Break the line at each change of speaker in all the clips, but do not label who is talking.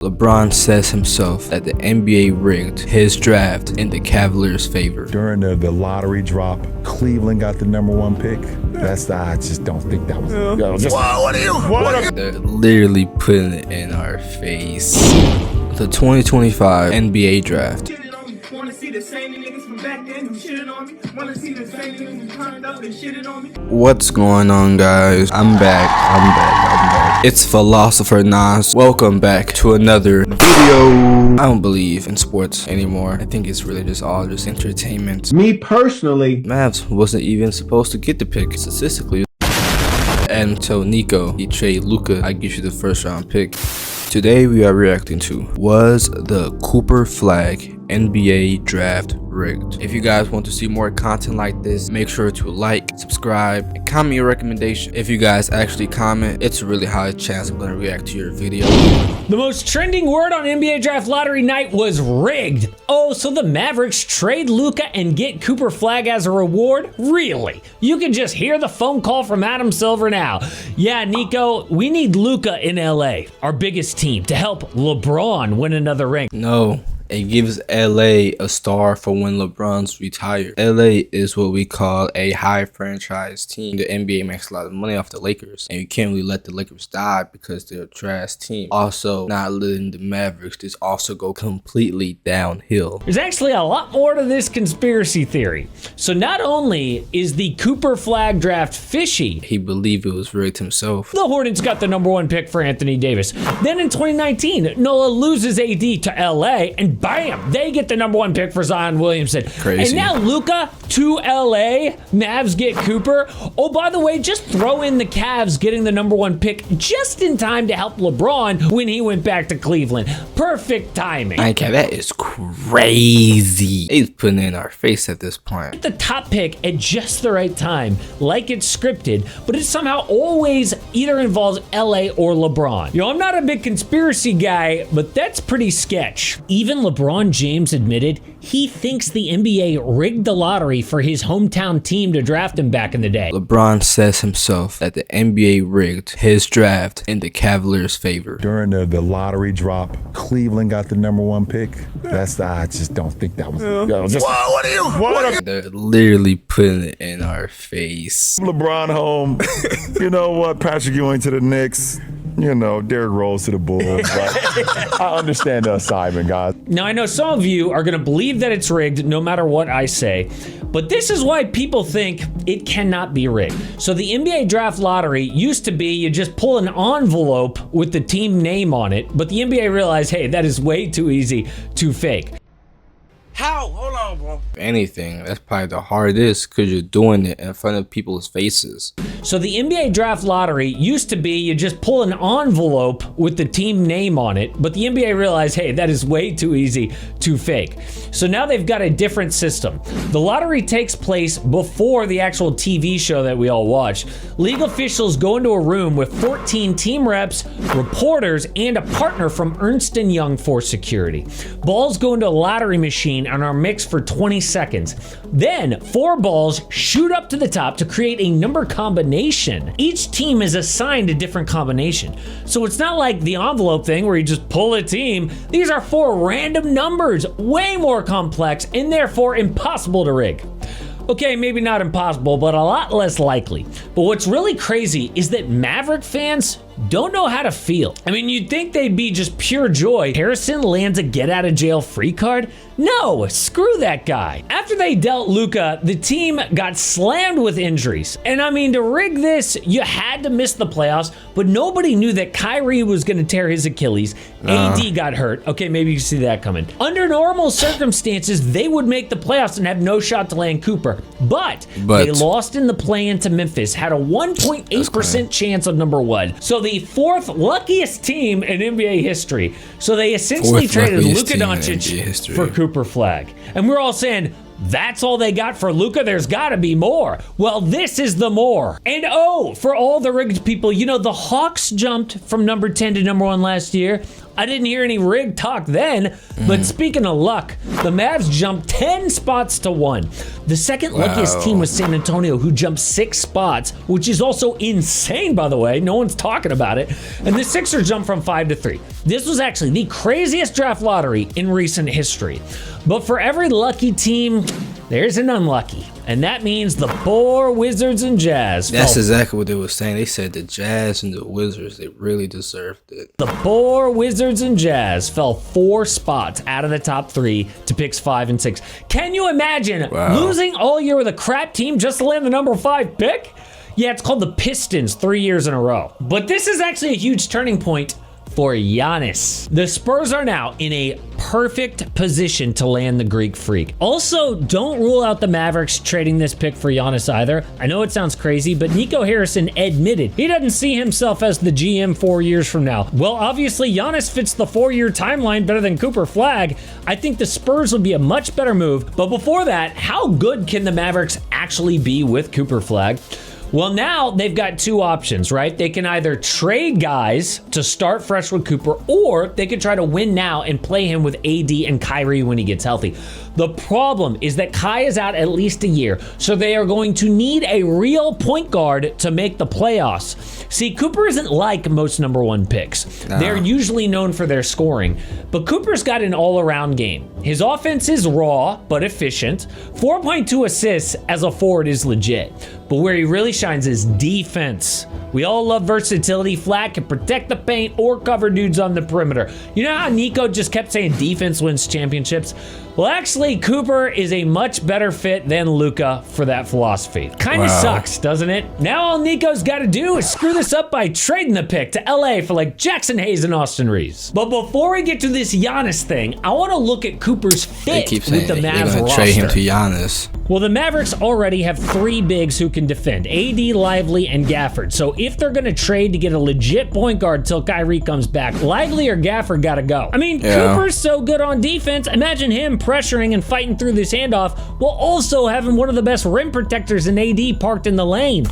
LeBron says himself that the NBA rigged his draft in the Cavaliers' favor.
During the lottery drop, Cleveland got the #1 pick. I just don't think that was. What are you?
They're literally putting it in our face. The 2025 NBA draft. What's going on, guys? I'm back. It's Philosopher Nas. Welcome back to another video. I don't believe in sports anymore. I think it's really just all just entertainment.
Me personally,
Mavs wasn't even supposed to get the pick statistically. And until Nico, he traded Luka, I give you the first round pick. Today we are reacting to, was the Cooper Flagg NBA draft rigged? If you guys want to see more content like this, make sure to like, subscribe, and comment your recommendation. If you guys actually comment, it's a really high chance I'm going to react to your video.
The most trending word on NBA draft lottery night was rigged. Oh, so the Mavericks trade Luka and get Cooper Flagg as a reward? Really? You can just hear the phone call from Adam Silver now. Yeah, Nico, we need Luka in LA, our biggest team, to help LeBron win another ring.
No. It gives LA a star for when LeBron's retired. LA is what we call a high franchise team. The NBA makes a lot of money off the Lakers, and you can't really let the Lakers die because they're a trash team. Also, not letting the Mavericks just also go completely downhill.
There's actually a lot more to this conspiracy theory. So not only is the Cooper Flagg draft fishy,
He believed it was rigged himself.
the Hornets got the #1 pick for Anthony Davis. Then in 2019, Nola loses AD to LA, and bam, they get the #1 pick for Zion Williamson.
Crazy.
And now Luka to LA, Mavs get Cooper. Oh, by the way, just throw in the Cavs getting the #1 pick just in time to help LeBron when he went back to Cleveland. Perfect timing.
Okay, that is crazy. He's putting it in our face at this point.
The top pick at just the right time, like it's scripted, but it somehow always either involves LA or LeBron. I'm not a big conspiracy guy, but that's pretty sketch. Even LeBron James admitted he thinks the NBA rigged the lottery for his hometown team to draft him back in the day.
LeBron says himself that the NBA rigged his draft in the Cavaliers' favor.
During the lottery drop, Cleveland got the #1 pick. I just don't think that was. What are you?
They're literally putting it in our face.
LeBron home. You know what? Patrick Ewing to the Knicks. Derrick Rose to the Bulls. But I understand the assignment, guys.
Now, I know some of you are going to believe that it's rigged no matter what I say, but this is why people think it cannot be rigged. So the NBA draft lottery used to be you just pull an envelope with the team name on it, but the NBA realized, hey, that is way too easy to fake.
how? Hold on, bro.
If anything, that's probably the hardest because you're doing it in front of people's faces.
So the NBA draft lottery used to be you just pull an envelope with the team name on it, but the NBA realized, hey, that is way too easy to fake. So now they've got a different system. The lottery takes place before the actual TV show that we all watch. League officials go into a room with 14 team reps, reporters, and a partner from Ernst & Young for security. Balls go into a lottery machine and are mixed for 20 seconds. Then 4 balls shoot up to the top to create a number combination. Each team is assigned a different combination. So it's not like the envelope thing where you just pull a team. These are 4 random numbers, way more complex and therefore impossible to rig. Okay, maybe not impossible, but a lot less likely. But what's really crazy is that Maverick fans don't know how to feel. I mean, you'd think they'd be just pure joy. Harrison lands a get out of jail free card? No, screw that guy. After they dealt Luka, the team got slammed with injuries. And I mean, to rig this, you had to miss the playoffs, but nobody knew that Kyrie was gonna tear his Achilles. AD got hurt. Okay, maybe you see that coming. Under normal circumstances, they would make the playoffs and have no shot to land Cooper. But they lost in the play-in to Memphis, had a 1.8% chance of #1. So the 4th luckiest team in NBA history. So they essentially traded Luka Doncic for Cooper Flagg. And we're all saying, that's all they got for Luka? There's gotta be more. Well, this is the more. And oh, for all the rigged people, you know, the Hawks jumped from #10 to #1 last year. I didn't hear any rigged talk then, but speaking of luck, the Mavs jumped 10 spots to 1. The second luckiest team was San Antonio, who jumped 6 spots, which is also insane, by the way. No one's talking about it. And the Sixers jumped from 5 to 3. This was actually the craziest draft lottery in recent history. But for every lucky team, there's an unlucky. And that means the poor Wizards and Jazz.
That's exactly what they were saying. They said the Jazz and the Wizards, they really deserved it.
The poor Wizards and Jazz fell 4 spots out of the top 3 to picks 5 and 6. Can you imagine losing all year with a crap team just to land the number 5 pick? Yeah, it's called the Pistons 3 years in a row. But this is actually a huge turning point for Giannis. The Spurs are now in a perfect position to land the Greek Freak. Also, don't rule out the Mavericks trading this pick for Giannis either. I know it sounds crazy, but Nico Harrison admitted he doesn't see himself as the GM 4 years from now. Well, obviously, Giannis fits the 4-year timeline better than Cooper Flagg. I think the Spurs would be a much better move. But before that, how good can the Mavericks actually be with Cooper Flagg? Well, now they've got 2 options, right? They can either trade guys to start fresh with Cooper, or they could try to win now and play him with AD and Kyrie when he gets healthy. The problem is that Kai is out at least a year, so they are going to need a real point guard to make the playoffs. See, Cooper isn't like most number 1 picks. They're usually known for their scoring, but Cooper's got an all-around game. His offense is raw, but efficient. 4.2 assists as a forward is legit, but where he really shines is defense. We all love versatility. Flagg can protect the paint or cover dudes on the perimeter. You know how Nico just kept saying defense wins championships? Well, actually, Cooper is a much better fit than Luka for that philosophy. Kind of sucks, doesn't it? Now all Nico's got to do is screw this up by trading the pick to LA for like Jackson Hayes and Austin Reeves. But before we get to this Giannis thing, I want to look at Cooper's fit with the Mavs roster.
Trade him to Giannis.
Well, the Mavericks already have 3 bigs who can defend, AD, Lively, and Gafford. So if they're going to trade to get a legit point guard till Kyrie comes back, Lively or Gafford got to go. I mean, Cooper's so good on defense. Imagine him pressuring and fighting through this handoff while also having one of the best rim protectors in AD parked in the lane.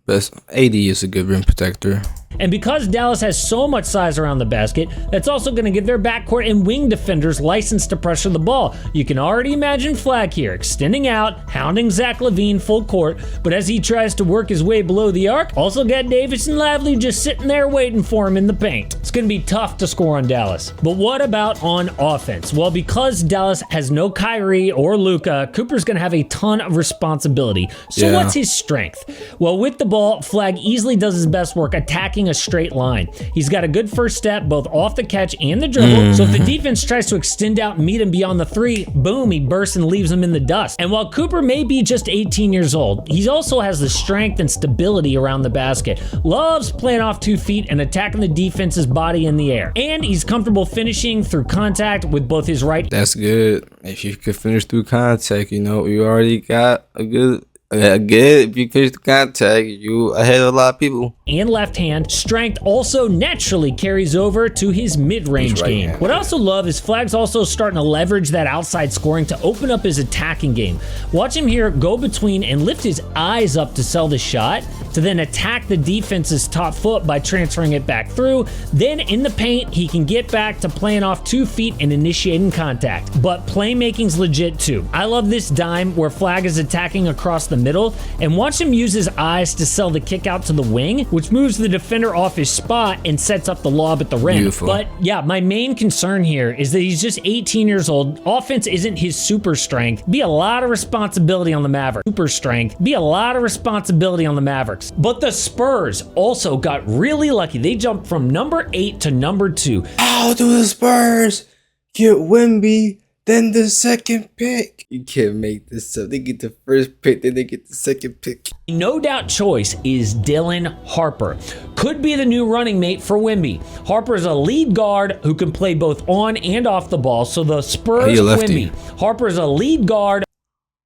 Best AD is a good rim protector.
And because Dallas has so much size around the basket, that's also going to give their backcourt and wing defenders license to pressure the ball. You can already imagine Flagg here, extending out, hounding Zach LaVine full court, but as he tries to work his way below the arc, also got Davis and Lively just sitting there waiting for him in the paint. It's going to be tough to score on Dallas. But what about on offense? Well, because Dallas has no Kyrie or Luka, Cooper's going to have a ton of responsibility. So what's his strength? Well, with the ball, Flagg easily does his best work attacking a straight line. He's got a good first step, both off the catch and the dribble. So if the defense tries to extend out and meet him beyond the 3, boom, he bursts and leaves him in the dust. And while Cooper may be just 18 years old, he also has the strength and stability around the basket. Loves playing off 2 feet and attacking the defense's body in the air. And he's comfortable finishing through contact with both his right.
That's good. If you could finish through contact, you know, you already got a good. If you finish the contact, you ahead of a lot of people.
And left hand. Strength also naturally carries over to his mid-range game. What I also love is Flagg's also starting to leverage that outside scoring to open up his attacking game. Watch him here go between and lift his eyes up to sell the shot, to then attack the defense's top foot by transferring it back through. Then in the paint, he can get back to playing off 2 feet and initiating contact. But playmaking's legit too. I love this dime where Flagg is attacking across the middle, and watch him use his eyes to sell the kick out to the wing, which moves the defender off his spot and sets up the lob at the rim.
Beautiful.
But yeah, my main concern here is that he's just 18 years old. Offense isn't his super strength. Be a lot of responsibility on the Mavericks. Super strength. Be a lot of responsibility on the Mavericks. But the Spurs also got really lucky. They jumped from number 8 to number 2.
How do the Spurs get Wemby, then the second pick? You can't make this up. They get the first pick, then they get the second pick.
No doubt choice is Dylan Harper. Could be the new running mate for Wemby. Harper's a lead guard who can play both on and off the ball, so the Spurs Wemby. Harper's a lead guard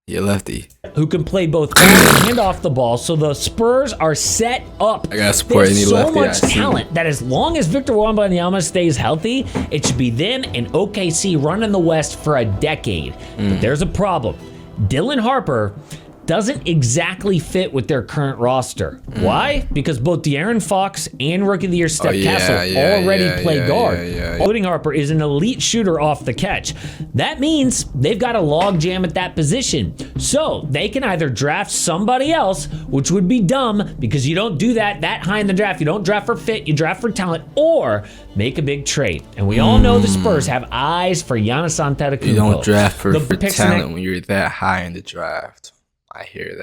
You're lefty.
Who can play both on and off the ball, so the Spurs are set up.
I gotta support any
There's so
lefty
much talent that as long as Victor Wembanyama stays healthy, it should be them and OKC running the West for a decade. But there's a problem. Dylan Harper doesn't exactly fit with their current roster. Why? Because both De'Aaron Fox and Rookie of the Year Steph Castle already play guard. Including Harper is an elite shooter off the catch. That means they've got a log jam at that position. So they can either draft somebody else, which would be dumb because you don't do that high in the draft. You don't draft for fit, you draft for talent, or make a big trade. And we all know the Spurs have eyes for Giannis Antetokounmpo.
You don't draft for talent when you're that high in the draft. I hear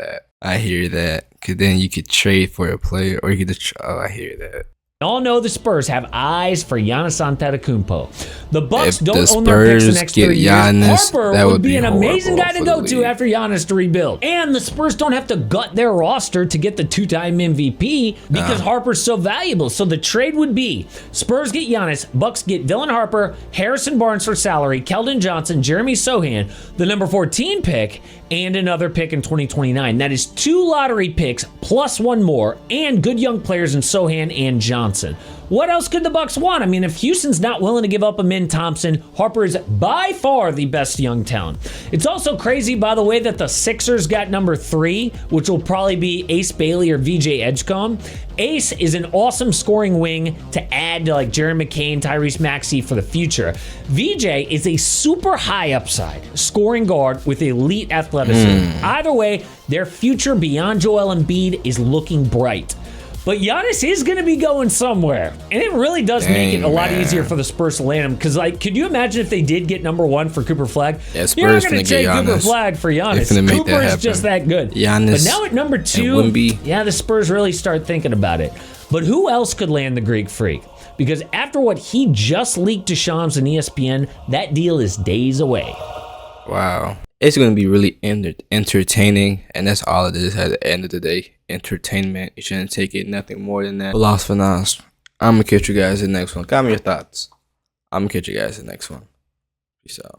that. Because then you could trade for a player, or you could. Oh, I hear that.
All know the Spurs have eyes for Giannis Antetokounmpo. The Bucks
If
don't
the
own their picks the
Spurs
next
get
3 years.
Giannis,
Harper
that
would be an
horrible
amazing guy to
for
go
the
to
league.
after Giannis to rebuild. And the Spurs don't have to gut their roster to get the 2-time MVP because Harper's so valuable. So the trade would be Spurs get Giannis, Bucks get Dylan Harper, Harrison Barnes for salary, Keldon Johnson, Jeremy Sohan, the number 14 pick, and another pick in 2029. That is 2 lottery picks plus 1 more and good young players in Sohan and Johnson. What else could the Bucks want? I mean, if Houston's not willing to give up Amin Thompson, Harper is by far the best young talent. It's also crazy, by the way, that the Sixers got number 3, which will probably be Ace Bailey or VJ Edgecombe. Ace is an awesome scoring wing to add to like Jerry McCain, Tyrese Maxey for the future. VJ is a super high upside scoring guard with elite athleticism. Either way, their future beyond Joel Embiid is looking bright. But Giannis is going to be going somewhere. And it really does make it a lot easier for the Spurs to land him. Because, like, could you imagine if they did get number 1 for Cooper Flagg?
Yeah,
You're not
Spurs
going to trade Cooper Flagg for Giannis. Cooper is just that good.
Giannis,
but now at number 2, yeah, the Spurs really start thinking about it. But who else could land the Greek Freak? Because after what he just leaked to Shams and ESPN, that deal is days away.
Wow. It's going to be really entertaining, and that's all it is at the end of the day. Entertainment. You shouldn't take it nothing more than that. But lost for now. I'm going to catch you guys in the next one. Comment your thoughts. I'm going to catch you guys in the next one. Peace out.